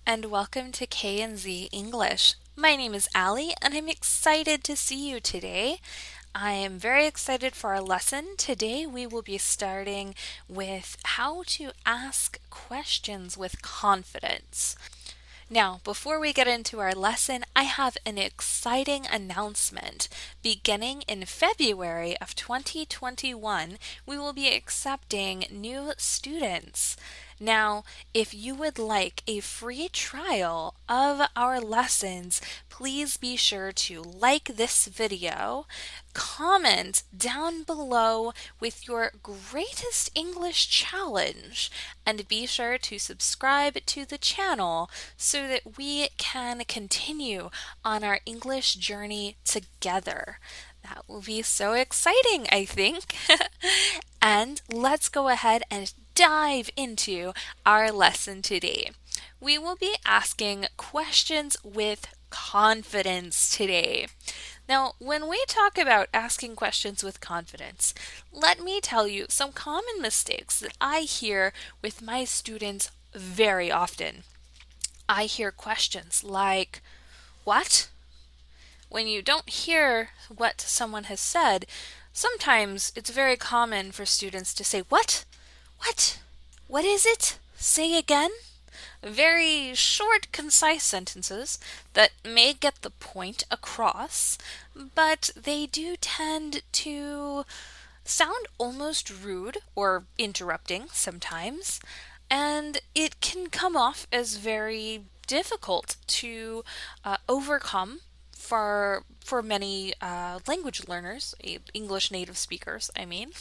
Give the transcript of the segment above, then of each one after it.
and welcome to K and Z English. My name is Allie and I'm excited to see you today. I am very excited for our lesson. Today we will be starting with how to ask questions with confidence. Now, before we get into our lesson, I have an exciting announcement. Beginning in February of 2021, we will be accepting new students. Now, if you would like a free trial of our lessons, please be sure to like this video, comment down below with your greatest English challenge, and be sure to subscribe to the channel so that we can continue on our English journey together. That will be so exciting, I think. And let's go ahead and dive into our lesson today. We will be asking questions with confidence today. Now, when we talk about asking questions with confidence, let me tell you some common mistakes that I hear with my students very often. I hear questions like, "What?" When you don't hear what someone has said, sometimes it's very common for students to say, "What? What? What is it? Say again?" Very short, concise sentences that may get the point across, but they do tend to sound almost rude or interrupting sometimes, and it can come off as very difficult to overcome for many language learners, English native speakers, I mean.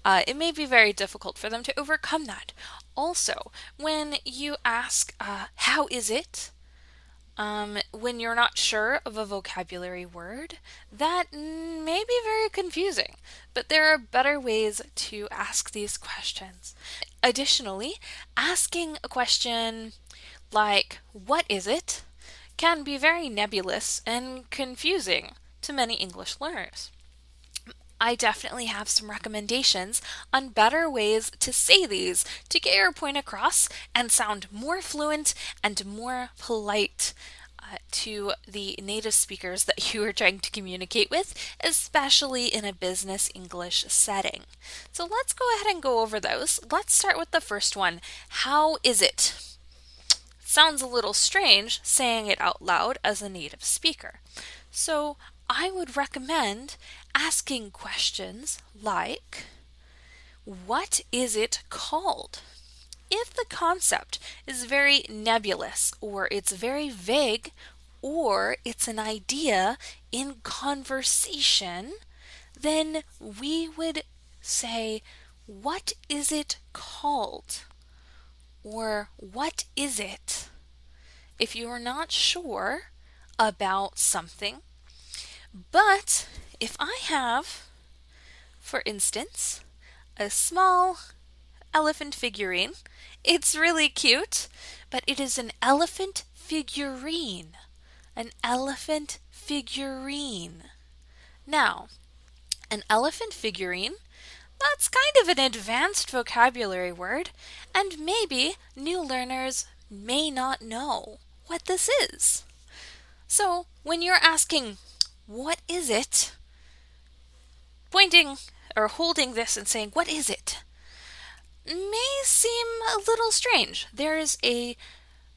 It may be very difficult for them to overcome that. Also, when you ask, how is it? When you're not sure of a vocabulary word, that may be very confusing, but there are better ways to ask these questions. Additionally, asking a question like, "What is it?" can be very nebulous and confusing to many English learners. I definitely have some recommendations on better ways to say these to get your point across and sound more fluent and more polite to the native speakers that you are trying to communicate with, especially in a business English setting. So let's go ahead and go over those. Let's start with the first one. How is it? Sounds a little strange saying it out loud as a native speaker. So I would recommend asking questions like, "What is it called?" If the concept is very nebulous, or it's very vague, or it's an idea in conversation, then we would say, "What is it called?" Or "What is it?" If you are not sure about something. But if I have, for instance, a small elephant figurine, it's really cute, but it is an elephant figurine. An elephant figurine. Now, an elephant figurine, that's kind of an advanced vocabulary word, and maybe new learners may not know what this is. So, when you're asking, "What is it?" pointing or holding this and saying, "What is it?" may seem a little strange. There is a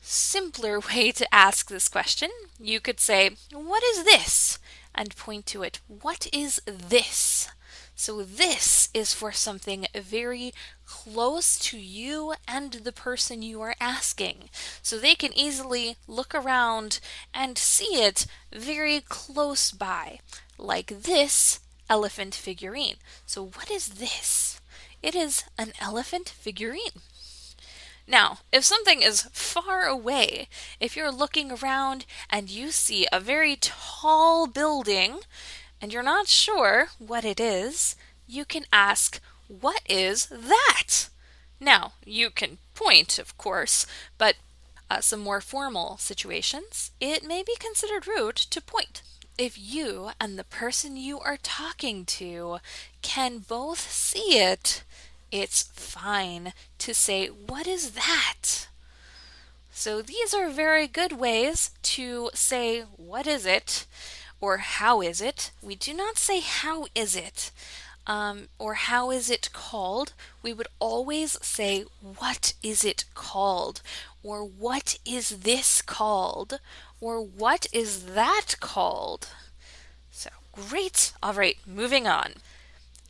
simpler way to ask this question. You could say, "What is this?" and point to it. What is this? So this is for something very close to you and the person you are asking. So they can easily look around and see it very close by, like this elephant figurine. So what is this? It is an elephant figurine. Now, if something is far away, if you're looking around and you see a very tall building and you're not sure what it is, you can ask, "What is that?" Now, you can point, of course, but some more formal situations, it may be considered rude to point. If you and the person you are talking to can both see it, it's fine to say, "What is that?" So these are very good ways to say, what is it? Or how is it? We do not say, how is it? Or how is it called? We would always say, what is it called? Or what is this called? Or what is that called? So great. All right, moving on.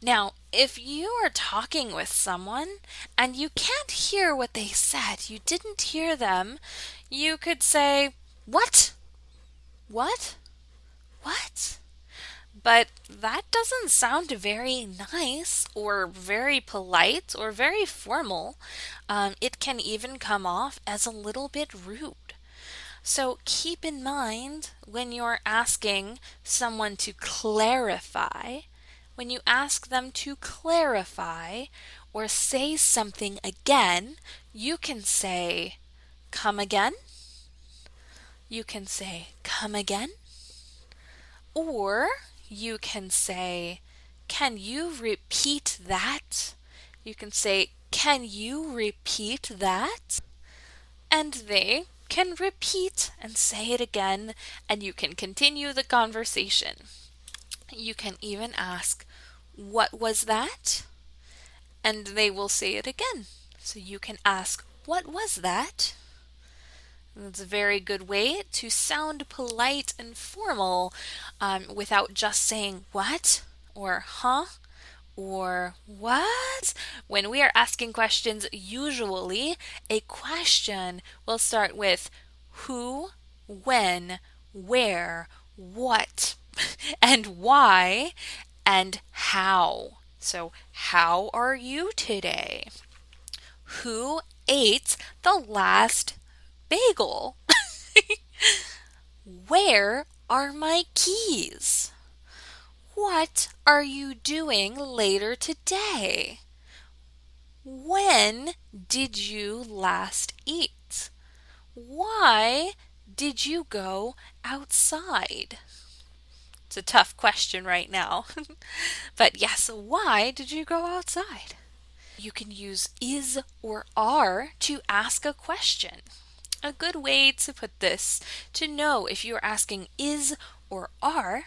Now, if you are talking with someone and you can't hear what they said, you didn't hear them, you could say, what? What? What? But that doesn't sound very nice or very polite or very formal. It can even come off as a little bit rude. So keep in mind when you're asking someone to clarify, when you ask them to clarify or say something again, you can say, come again. You can say, come again. Or you can say, can you repeat that? You can say, can you repeat that? And they can repeat and say it again, and you can continue the conversation. You can even ask, what was that? And they will say it again. So you can ask, what was that? It's a very good way to sound polite and formal without just saying what or huh or what. When we are asking questions, usually a question will start with who, when, where, what, and why, and how. So, how are you today? Who ate the last bagel? Where are my keys? What are you doing later today? When did you last eat? Why did you go outside? It's a tough question right now. But yes, why did you go outside? You can use is or are to ask a question. A good way to put this, to know if you are asking is or are,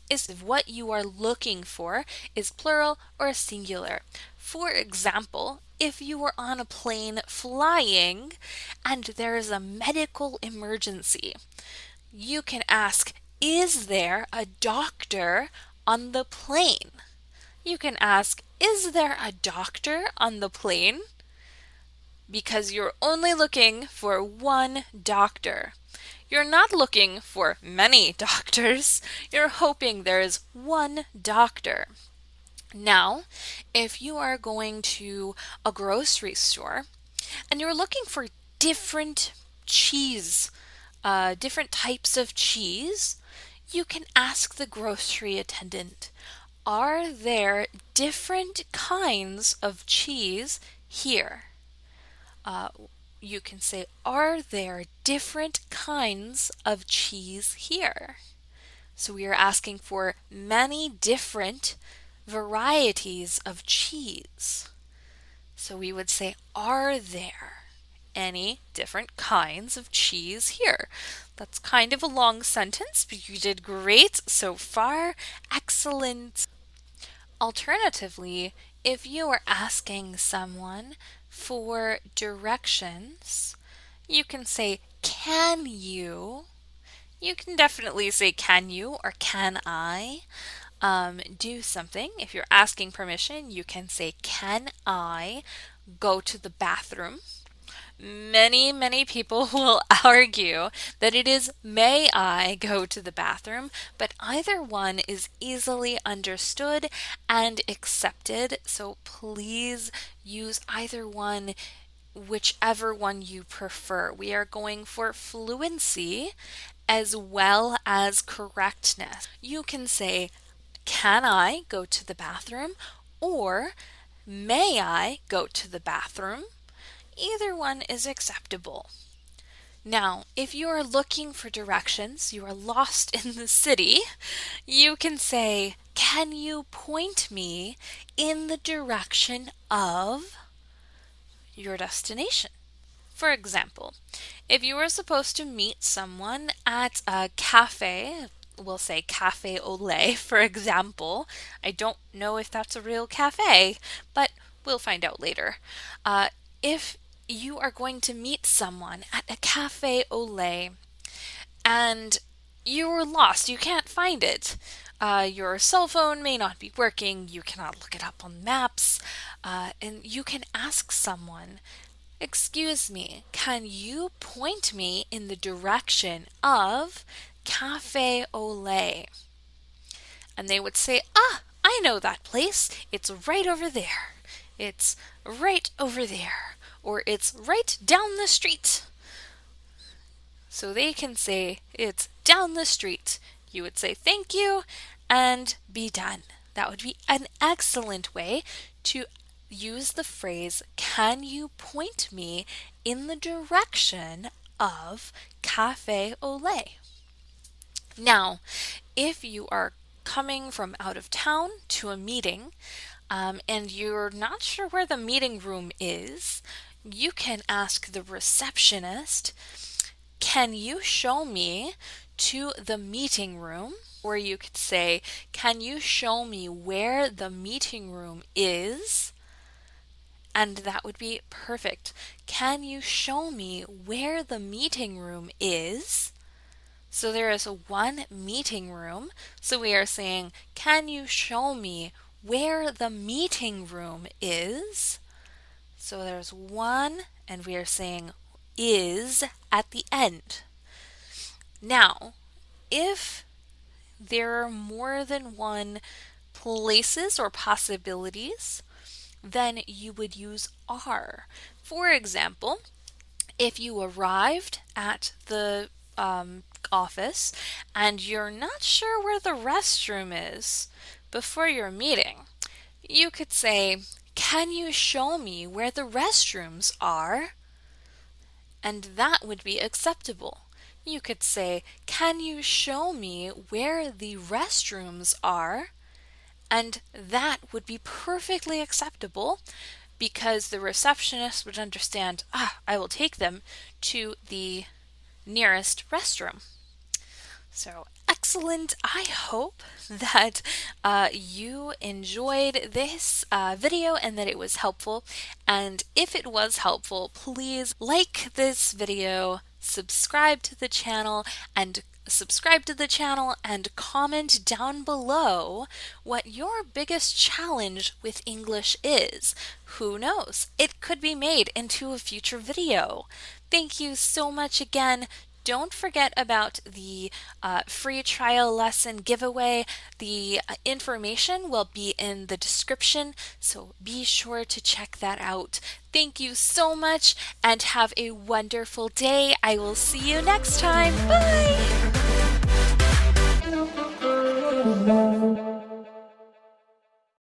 is if what you are looking for is plural or singular. For example, if you are on a plane flying and there is a medical emergency, you can ask, is there a doctor on the plane? You can ask, is there a doctor on the plane? Because you're only looking for one doctor. You're not looking for many doctors. You're hoping there is one doctor. Now, if you are going to a grocery store and you're looking for different cheese, different types of cheese, you can ask the grocery attendant, are there different kinds of cheese here? You can say, are there different kinds of cheese here? So we are asking for many different varieties of cheese. So we would say, are there any different kinds of cheese here? That's kind of a long sentence, but you did great so far. Excellent. Alternatively, if you are asking someone for directions, you can say, can you? You can definitely say, can you or can I do something? If you're asking permission, you can say, can I go to the bathroom? Many people will argue that it is may I go to the bathroom, but either one is easily understood and accepted. So please use either one, whichever one you prefer. We are going for fluency as well as correctness. You can say, can I go to the bathroom? Or may I go to the bathroom? Either one is acceptable. Now, if you are looking for directions, you are lost in the city, you can say, can you point me in the direction of your destination? For example, if you were supposed to meet someone at a cafe, we'll say cafe au lait, for example. I don't know if that's a real cafe, but we'll find out later. If you are going to meet someone at a cafe au lait and you're lost, you can't find it. Your cell phone may not be working, you cannot look it up on maps, and you can ask someone, "Excuse me, can you point me in the direction of Cafe Olay?" And they would say, "Ah, I know that place. It's right over there. It's right over there. Or it's right down the street." So they can say, "It's down the street." You would say, "Thank you," and be done. That would be an excellent way to use the phrase, "Can you point me in the direction of Cafe au lait?" Now, if you are coming from out of town to a meeting and you're not sure where the meeting room is, you can ask the receptionist, "Can you show me to the meeting room?" Or you could say, "Can you show me where the meeting room is?" And that would be perfect. "Can you show me where the meeting room is?" So there is one meeting room. So we are saying, "Can you show me where the meeting room is?" So there's one, and we are saying is at the end. Now, if there are more than one places or possibilities, then you would use are. For example, if you arrived at the office and you're not sure where the restroom is before your meeting, you could say, "Can you show me where the restrooms are?" And that would be acceptable. You could say, "Can you show me where the restrooms are?" And that would be perfectly acceptable because the receptionist would understand, I will take them to the nearest restroom. So excellent. I hope that you enjoyed this video and that it was helpful. And if it was helpful, please like this video, subscribe to the channel, and comment down below what your biggest challenge with English is. Who knows? It could be made into a future video. Thank you so much again. Don't forget about the free trial lesson giveaway. The information will be in the description, so be sure to check that out. Thank you so much and have a wonderful day. I will see you next time. Bye!